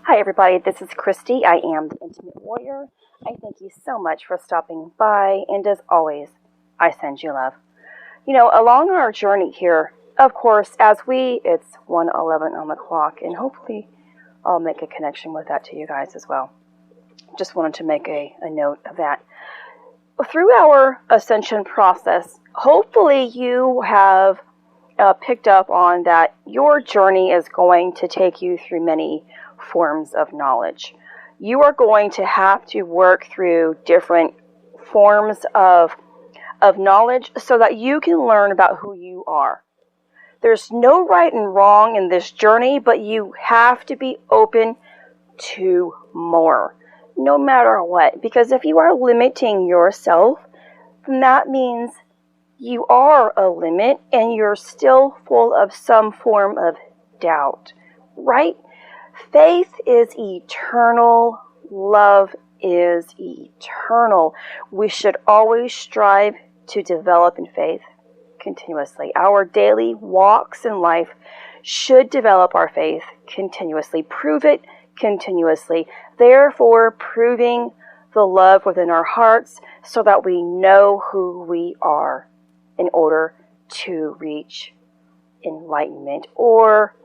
Hi everybody, this is Christy. I am the Intimate Warrior. I thank you so much for stopping by, and as always, I send you love. Along our journey here, of course, it's 1:11 on the clock, and hopefully I'll make a connection with that to you guys as well. Just wanted to make a note of that. Through our ascension process, hopefully you have picked up on that your journey is going to take you through many forms of knowledge. You are going to have to work through different forms of knowledge so that you can learn about who you are. There's no right and wrong in this journey, but you have to be open to more, no matter what. Because if you are limiting yourself, then that means you are a limit and you're still full of some form of doubt, right? Faith is eternal. Love is eternal. We should always strive to develop in faith continuously. Our daily walks in life should develop our faith continuously, prove it continuously, therefore proving the love within our hearts so that we know who we are in order to reach enlightenment, or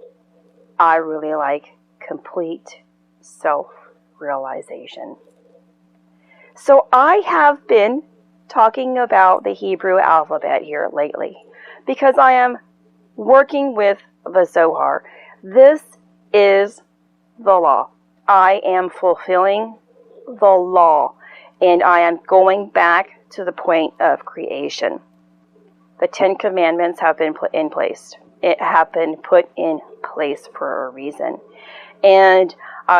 I really like complete self-realization. So I have been talking about the Hebrew alphabet here lately because I am working with the Zohar. This is the law. I am fulfilling the law, and I am going back to the point of creation. The 10 Commandments have been put in place. It have been put in place for a reason. And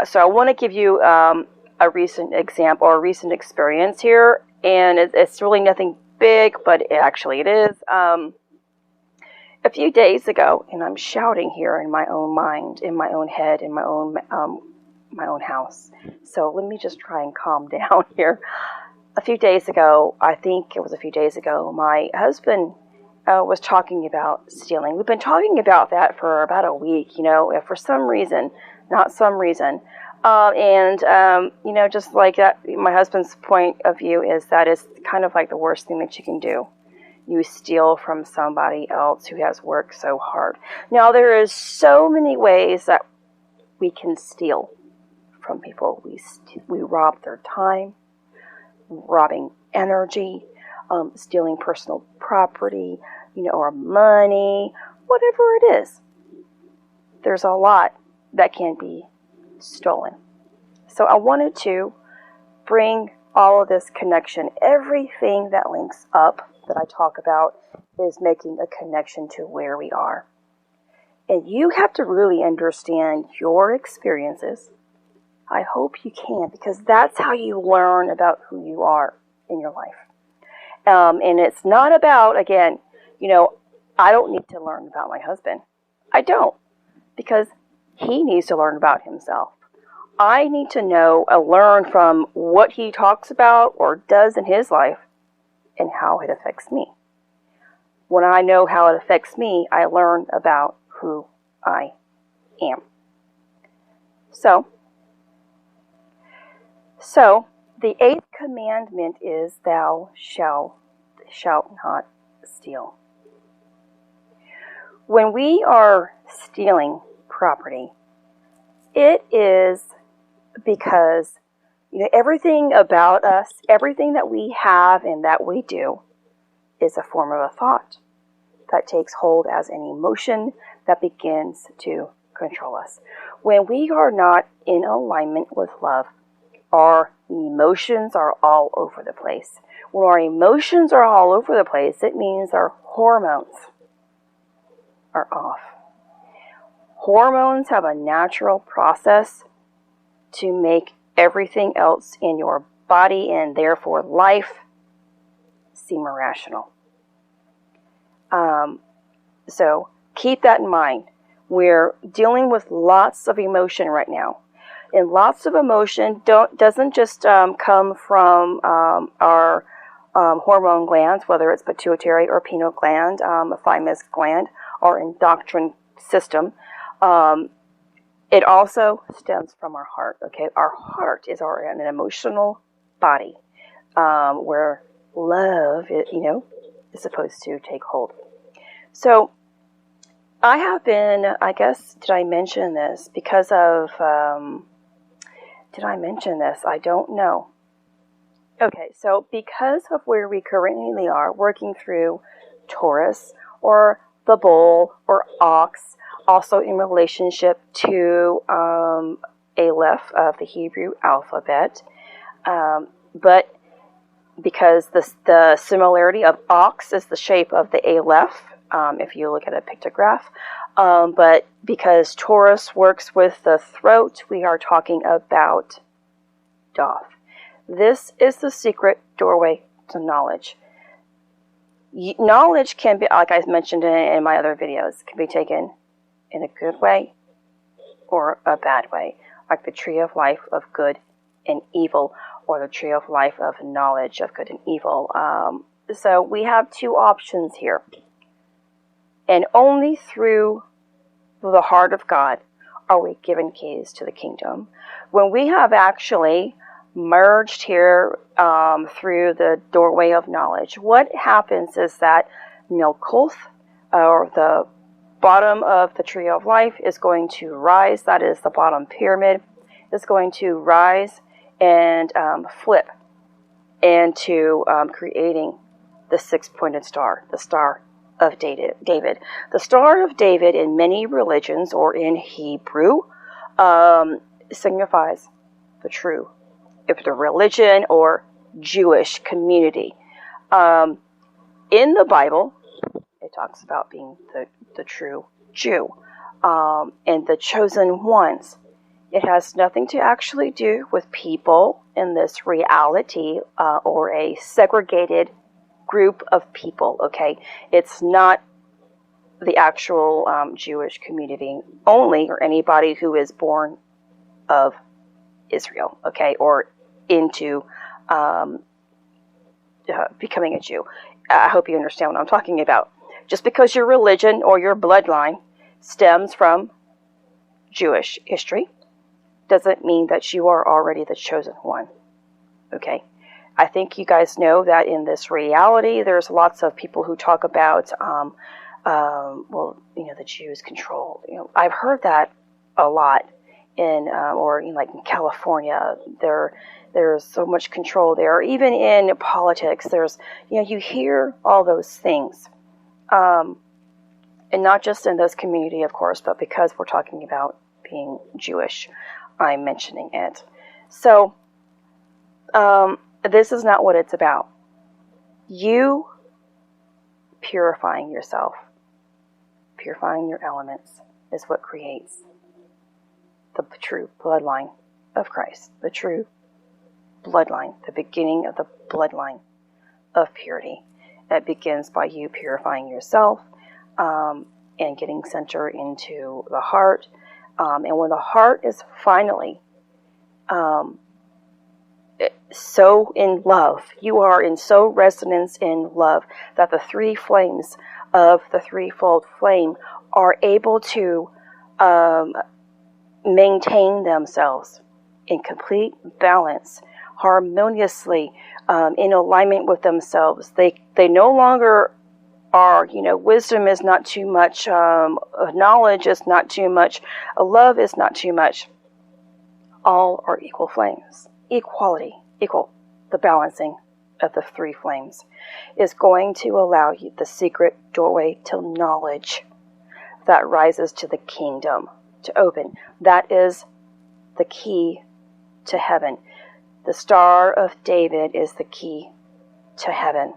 so I want to give you a recent example or a recent experience here. And it's really nothing big, but it is. A few days ago, and I'm shouting here in my own mind, in my own head, in my own house. So let me just try and calm down here. A few days ago, I think it was a few days ago, my husband was talking about stealing. We've been talking about that for about a week, for some reason, not some reason. Just like that, my husband's point of view is that it's kind of like the worst thing that you can do. You steal from somebody else who has worked so hard. Now, there is so many ways that we can steal from people. We rob their time, robbing energy, stealing personal property, or money, whatever it is. There's a lot that can be stolen. So I wanted to bring all of this connection. Everything that links up that I talk about is making a connection to where we are. And you have to really understand your experiences. I hope you can, because that's how you learn about who you are in your life. And it's not about, again, I don't need to learn about my husband. I don't, because he needs to learn about himself. I need to learn from what he talks about or does in his life and how it affects me. When I know how it affects me, I learn about who I am. So the 8th commandment is thou shalt not steal. When we are stealing property, it is because everything about us, everything that we have and that we do is a form of a thought that takes hold as an emotion that begins to control us. When we are not in alignment with love, our emotions are all over the place. When our emotions are all over the place, it means our hormones are off. Hormones have a natural process to make everything else in your body and therefore life seem irrational. So keep that in mind. We're dealing with lots of emotion right now. And lots of emotion doesn't just come from our hormone glands, whether it's pituitary or pineal gland, a thymus gland, or endocrine system. It also stems from our heart, okay? Our heart is an emotional body where love, is supposed to take hold. So I have been, I guess, did I mention this? Because of, did I mention this? I don't know. Okay, so because of where we currently are, working through Taurus or the bull or ox, also in relationship to Aleph of the Hebrew alphabet, but because the similarity of ox is the shape of the Aleph, if you look at a pictograph, but because Taurus works with the throat, we are talking about Doth. This is the secret doorway to knowledge. Knowledge can be, like I mentioned in my other videos, can be taken in a good way or a bad way, like the tree of life of good and evil, or the tree of life of knowledge of good and evil. So we have two options here. And only through the heart of God are we given keys to the kingdom. When we have actually merged here through the doorway of knowledge, what happens is that Milkoth, or the bottom of the tree of life, is going to rise. That is the bottom pyramid, is going to rise and flip into creating the six-pointed star, the Star of David. The Star of David in many religions, or in Hebrew, signifies the true, if the religion or Jewish community. In the Bible, it talks about being the true Jew and the chosen ones. It has nothing to actually do with people in this reality or a segregated group of people, okay? It's not the actual Jewish community only, or anybody who is born of Israel, okay, or into becoming a Jew. I hope you understand what I'm talking about. Just because your religion or your bloodline stems from Jewish history doesn't mean that you are already the chosen one, okay? I think you guys know that in this reality, there's lots of people who talk about, the Jews control. I've heard that a lot in California. There's so much control there. Even in politics, there's, you hear all those things. And not just in this community, of course, but because we're talking about being Jewish, I'm mentioning it. So, this is not what it's about. You purifying yourself, purifying your elements, is what creates the true bloodline of Christ, the true bloodline, the beginning of the bloodline of purity. That begins by you purifying yourself and getting centered into the heart. And when the heart is finally so in love, you are in so resonance in love, that the three flames of the threefold flame are able to maintain themselves in complete balance, harmoniously, in alignment with themselves. They no longer are, wisdom is not too much, knowledge is not too much, love is not too much. All are equal flames. Equality, equal. The balancing of the three flames is going to allow you the secret doorway to knowledge that rises to the kingdom to open. That is the key to heaven. The Star of David is the key to heaven.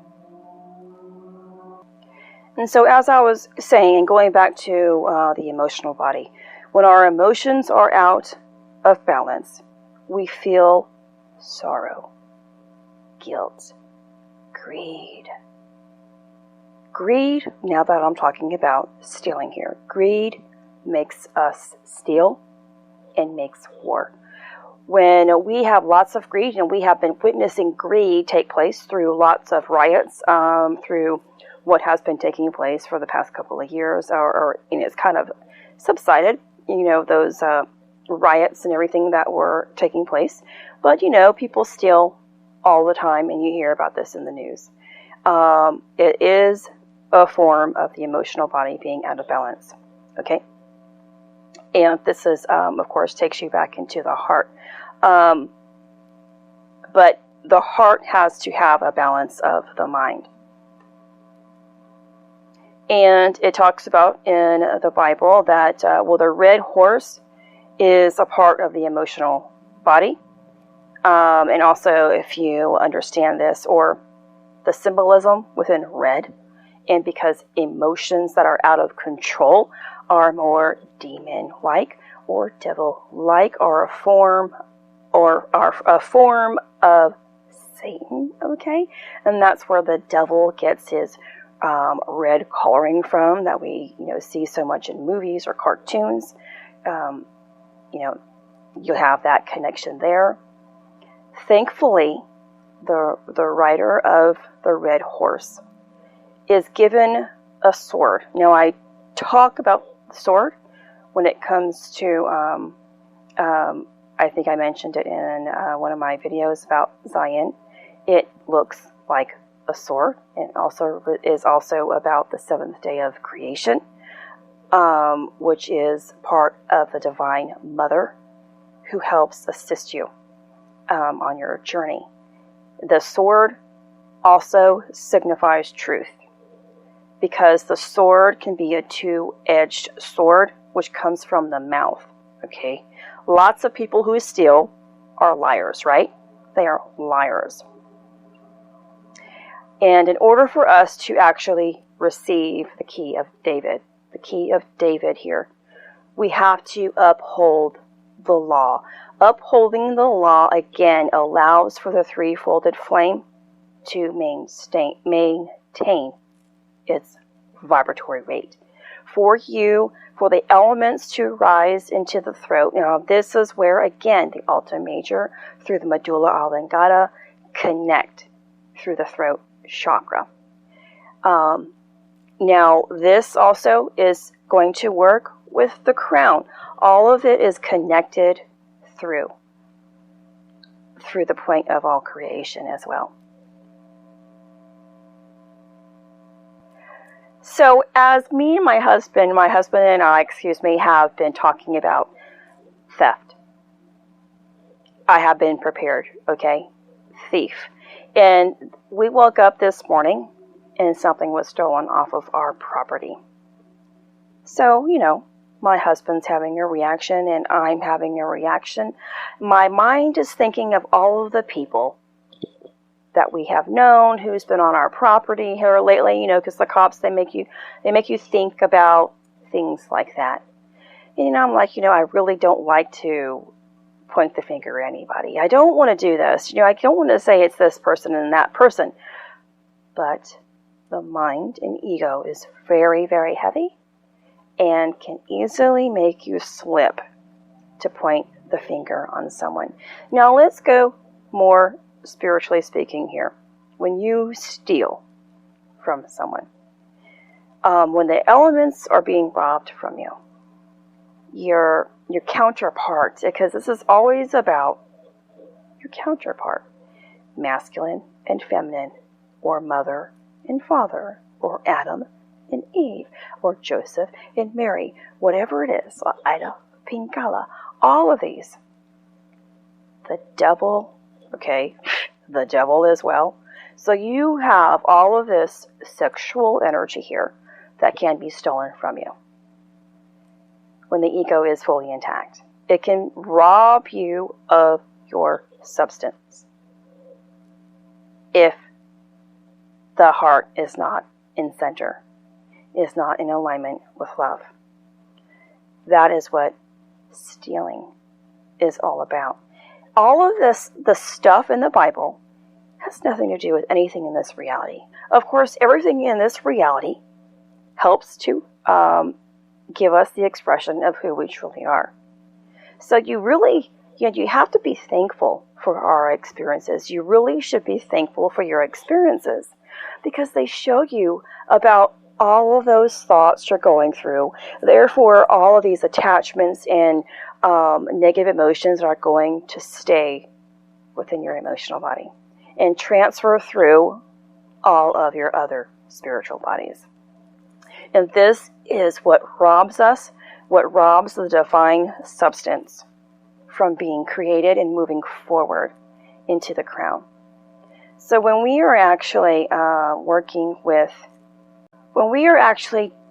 And so, as I was saying, and going back to the emotional body, when our emotions are out of balance, we feel sorrow, guilt, greed. Greed, now that I'm talking about stealing here, greed makes us steal and makes war. When we have lots of greed, and we have been witnessing greed take place through lots of riots, through what has been taking place for the past couple of years, or it's kind of subsided. Those riots and everything that were taking place. But, people steal all the time, and you hear about this in the news. It is a form of the emotional body being out of balance. Okay? And this is, of course, takes you back into the heart. But the heart has to have a balance of the mind. And it talks about in the Bible that, the red horse is a part of the emotional body. And also, if you understand this, or the symbolism within red, and because emotions that are out of control are more demon-like or devil-like, or a form of Satan, okay? And that's where the devil gets his red coloring from, that we see so much in movies or cartoons. You have that connection there. Thankfully, the rider of the red horse is given a sword. Now, I talk about the sword when it comes to, I think I mentioned it in one of my videos about Zion. It looks like a sword, and also is also about the seventh day of creation, which is part of the Divine Mother who helps assist you on your journey. The sword also signifies truth, because the sword can be a two-edged sword, which comes from the mouth. Okay, lots of people who steal are liars, right? They are liars. And in order for us to actually receive the key of David here, we have to uphold the law. Upholding the law, again, allows for the three-folded flame to maintain its vibratory rate. For the elements to rise into the throat. Now, this is where, again, the alta major through the medulla oblongata connect through the throat chakra. Now, this also is going to work with the crown. All of it is connected through the point of all creation as well. So as me and my husband and I, have been talking about theft, I have been prepared, okay? Thief. And we woke up this morning and something was stolen off of our property. So, my husband's having a reaction and I'm having a reaction. My mind is thinking of all of the people that we have known who's been on our property here lately, because the cops, they make you think about things like that. And I'm like, I really don't like to point the finger at anybody. I don't want to do this. I don't want to say it's this person and that person. But the mind and ego is very, very heavy and can easily make you slip to point the finger on someone. Now let's go more spiritually speaking here. When you steal from someone, when the elements are being robbed from you, your counterpart, because this is always about your counterpart, masculine and feminine, or mother and father, or Adam and Eve, or Joseph and Mary, whatever it is, Ida, Pingala, all of these. The devil, okay, the devil as well. So you have all of this sexual energy here that can be stolen from you when the ego is fully intact. It can rob you of your substance if the heart is not in center, is not in alignment with love. That is what stealing is all about. All of this, the stuff in the Bible, has nothing to do with anything in this reality. Of course, everything in this reality helps to give us the expression of who we truly are. So you really, you have to be thankful for our experiences. You really should be thankful for your experiences, because they show you about all of those thoughts you're going through. Therefore, all of these attachments and negative emotions are going to stay within your emotional body and transfer through all of your other spiritual bodies. And this is what robs the divine substance from being created and moving forward into the crown. So when we are actually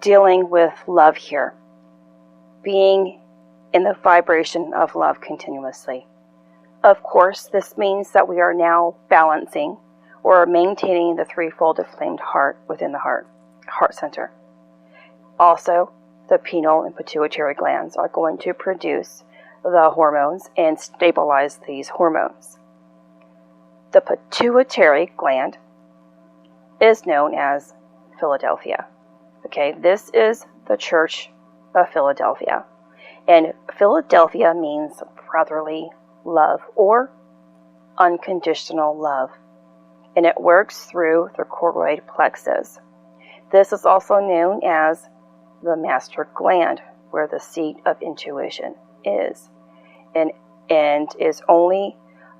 dealing with love here, being in the vibration of love continuously, of course, this means that we are now balancing or maintaining the threefold inflamed heart within the heart center. Also, the pineal and pituitary glands are going to produce the hormones and stabilize these hormones. The pituitary gland is known as Philadelphia. Okay, this is the Church of Philadelphia. And Philadelphia means brotherly love or unconditional love. And it works through the choroid plexus. This is also known as the master gland, where the seat of intuition is. And is only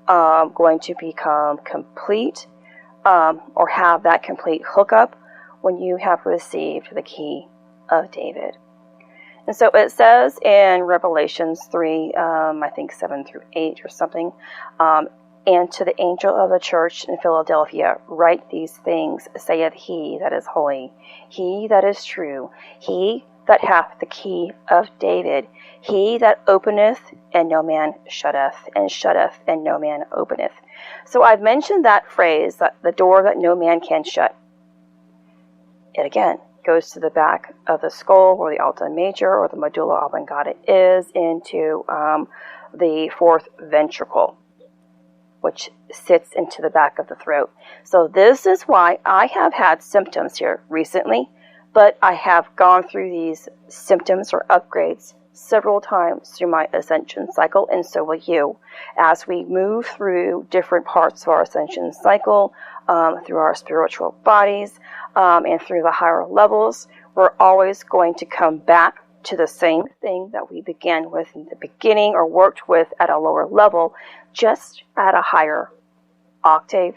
going to become complete or have that complete hookup when you have received the key of David. And so it says in Revelations 3, I think 7 through 8 or something, and to the angel of the church in Philadelphia, write these things, saith he that is holy, he that is true, he that hath the key of David, he that openeth and no man shutteth, and shutteth and no man openeth. So I've mentioned that phrase, that the door that no man can shut. It again goes to the back of the skull, where the alta major or the medulla oblongata is, into the fourth ventricle, which sits into the back of the throat. So this is why I have had symptoms here recently, but I have gone through these symptoms or upgrades several times through my ascension cycle, and so will you. As we move through different parts of our ascension cycle, through our spiritual bodies, and through the higher levels, we're always going to come back to the same thing that we began with in the beginning or worked with at a lower level, just at a higher octave,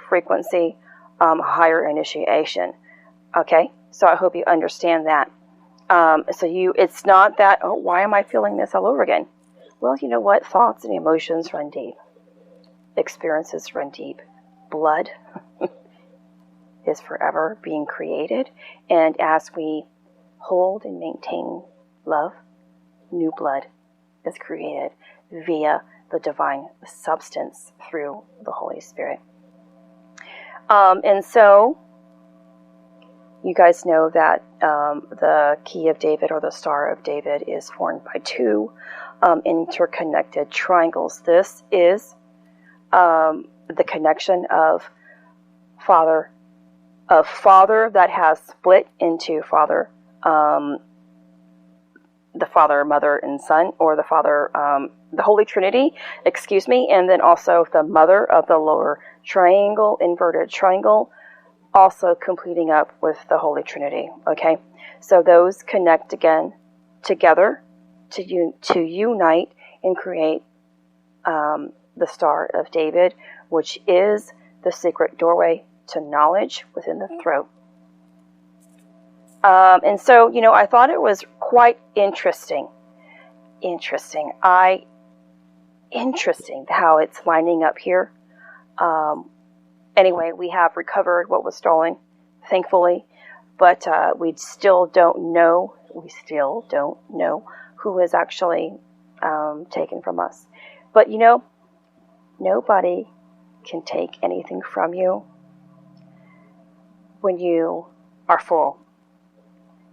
frequency, higher initiation. Okay? So I hope you understand that. It's not that, oh, why am I feeling this all over again? Well, you know what? Thoughts and emotions run deep. Experiences run deep. Blood is forever being created. And as we hold and maintain love, new blood is created via the divine substance through the Holy Spirit. And so, you guys know that the key of David, or the Star of David, is formed by two interconnected triangles. This is the connection of father that has split into father, the Father, Mother, and Son, or the Father, the Holy Trinity, and then also the mother of the lower triangle, inverted triangle, also completing up with the Holy Trinity. Okay, so those connect again together to unite and create the Star of David, which is the secret doorway to knowledge within the throat. And so, I thought it was quite interesting how it's lining up here. Anyway, we have recovered what was stolen, thankfully, but we still don't know who is actually taken from us. But nobody can take anything from you when you are full.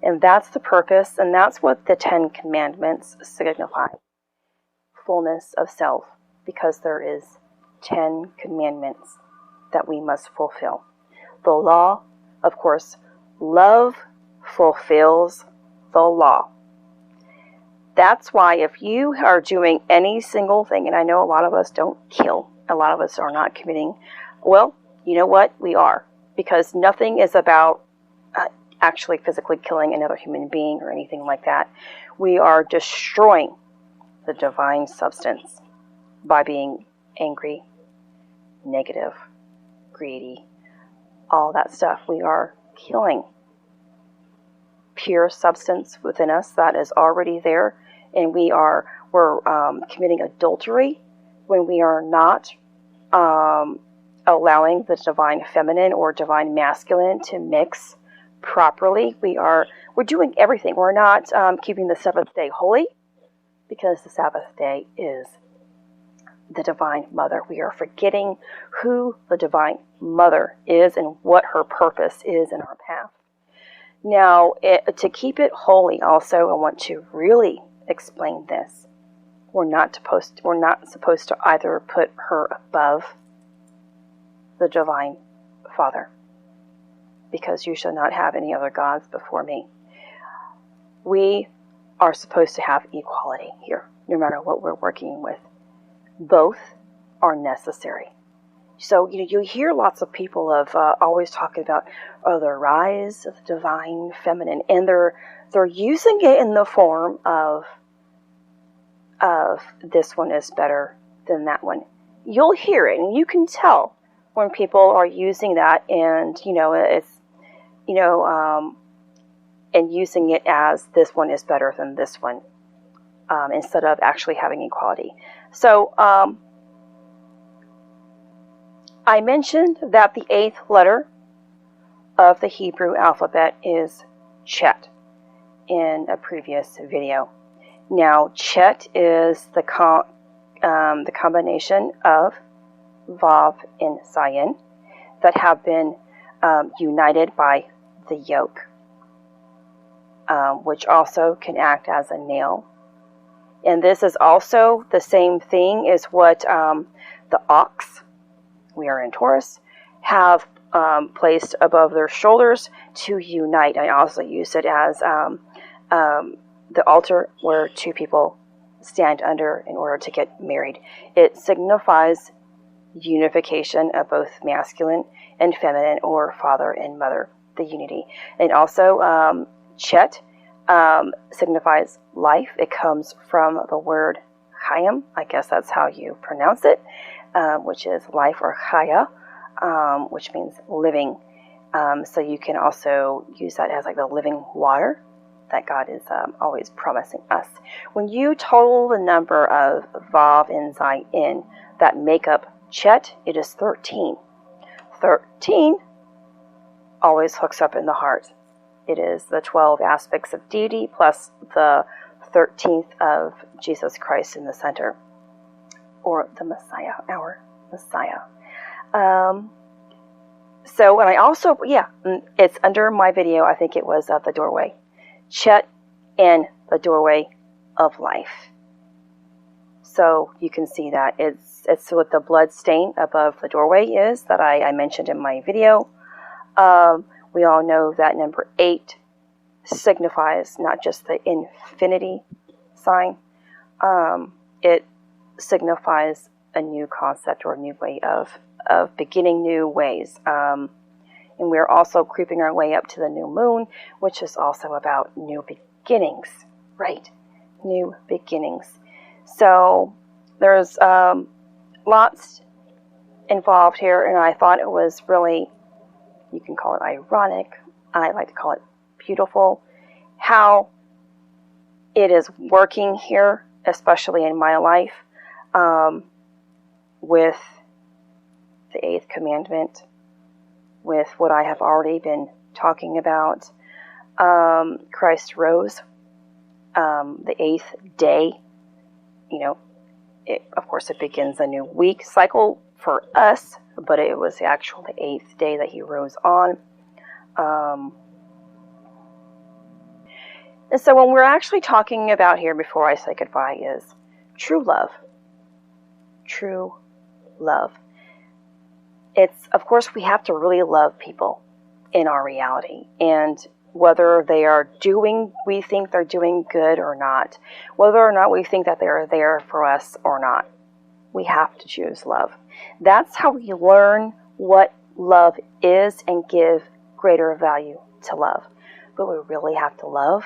And that's the purpose, and that's what the 10 Commandments signify. Fullness of self, because there is 10 commandments that we must fulfill. The law, of course, love fulfills the law. That's why if you are doing any single thing, and I know a lot of us don't kill, a lot of us are not committing, well, you know what? We are. Because nothing is about actually physically killing another human being or anything like that. We are destroying the divine substance by being angry, negative, greedy, all that stuff. We are killing pure substance within us that is already there, and we're committing adultery when we are not allowing the divine feminine or divine masculine to mix properly. We're doing everything. We're not keeping the Sabbath day holy, because the Sabbath day is the Divine Mother. We are forgetting who the Divine Mother is and what her purpose is in our path. Now, to keep it holy also, I want to really explain this. We're not supposed to either put her above the Divine Father, because you shall not have any other gods before me. We are supposed to have equality here, no matter what we're working with. Both are necessary. So, you hear lots of people always talking about, the rise of the divine feminine, and they're using it in the form of this one is better than that one. You'll hear it, and you can tell when people are using that, and and using it as this one is better than this one, instead of actually having equality. So, I mentioned that the 8th letter of the Hebrew alphabet is Chet in a previous video. Now, Chet is the combination of Vav and Zayin that have been united by the yoke, which also can act as a nail. And this is also the same thing as what the ox, we are in Taurus, have placed above their shoulders to unite. I also use it as the altar where two people stand under in order to get married. It signifies unification of both masculine and feminine, or father and mother, the unity. And also Chet signifies life. It comes from the word Chaim. I guess that's how you pronounce it, which is life, or Chaya, which means living. So you can also use that as like the living water that God is always promising us. When you total the number of Vav and Zayin that make up Chet, it is 13. 13 always hooks up in the heart. It is the 12 aspects of deity plus the 13th of Jesus Christ in the center, or the Messiah, our Messiah. So, and I also, it's under my video, I think it was the doorway. Chet in the doorway of life. So you can see that it's what the blood stain above the doorway is that I mentioned in my video. We all know that number 8 signifies not just the infinity sign. It signifies a new concept, or a new way of beginning new ways. And we're also creeping our way up to the new moon, which is also about new beginnings, right? New beginnings. So there's lots involved here, and I thought it was really, you can call it ironic, I like to call it beautiful, how it is working here, especially in my life, with the 8th commandment, with what I have already been talking about. Christ rose, the 8th day. Of course, it begins a new week cycle for us, but it was actually the 8th day that he rose on. And so when we're actually talking about here, before I say goodbye, is true love. True love. It's, of course, we have to really love people in our reality. And whether we think they're doing good or not, whether or not we think that they're there for us or not, we have to choose love. That's how we learn what love is and give greater value to love. But we really have to love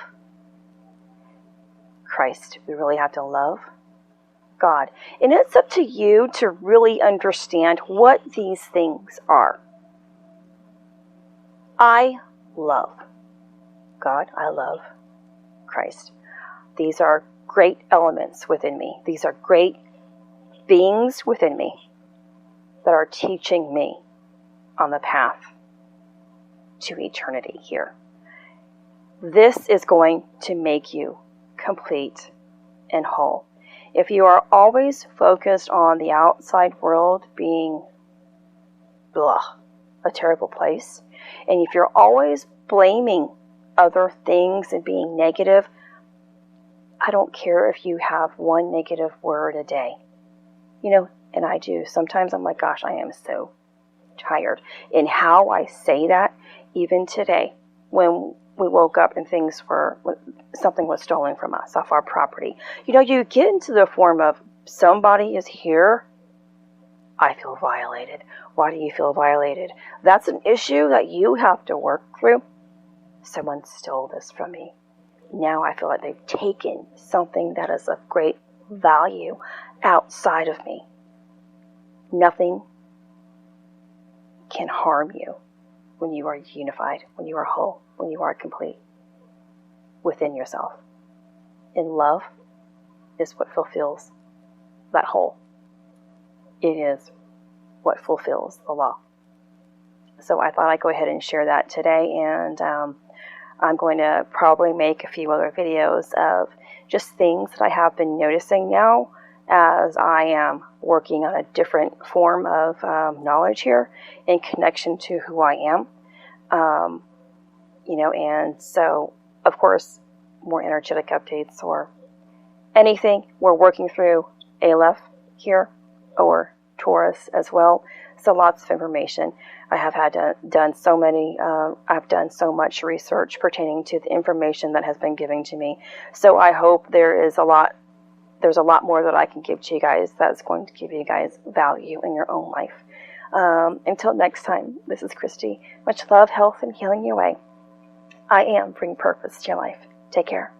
Christ. We really have to love God. And it's up to you to really understand what these things are. I love God. I love Christ. These are great elements within me. These are great beings within me that are teaching me on the path to eternity here. This is going to make you complete and whole. If you are always focused on the outside world being a terrible place, and if you're always blaming other things and being negative, I don't care if you have one negative word a day. And I do. Sometimes I'm like, gosh, I am so tired. And how I say that, even today, when we woke up and something was stolen from us off our property. You get into the form of somebody is here. I feel violated. Why do you feel violated? That's an issue that you have to work through. Someone stole this from me. Now I feel like they've taken something that is of great value outside of me. Nothing can harm you when you are unified, when you are whole, when you are complete within yourself. And love is what fulfills that whole. It is what fulfills the law. So I thought I'd go ahead and share that today, and I'm going to probably make a few other videos of just things that I have been noticing now as I am working on a different form of knowledge here in connection to who I am. And so, of course, more energetic updates or anything. We're working through Aleph here, or Taurus as well. So lots of information. I have done so much research pertaining to the information that has been given to me. So I hope there's a lot more that I can give to you guys that's going to give you guys value in your own life. Until next time, this is Christy. Much love, health, and healing your way. I am bringing purpose to your life. Take care.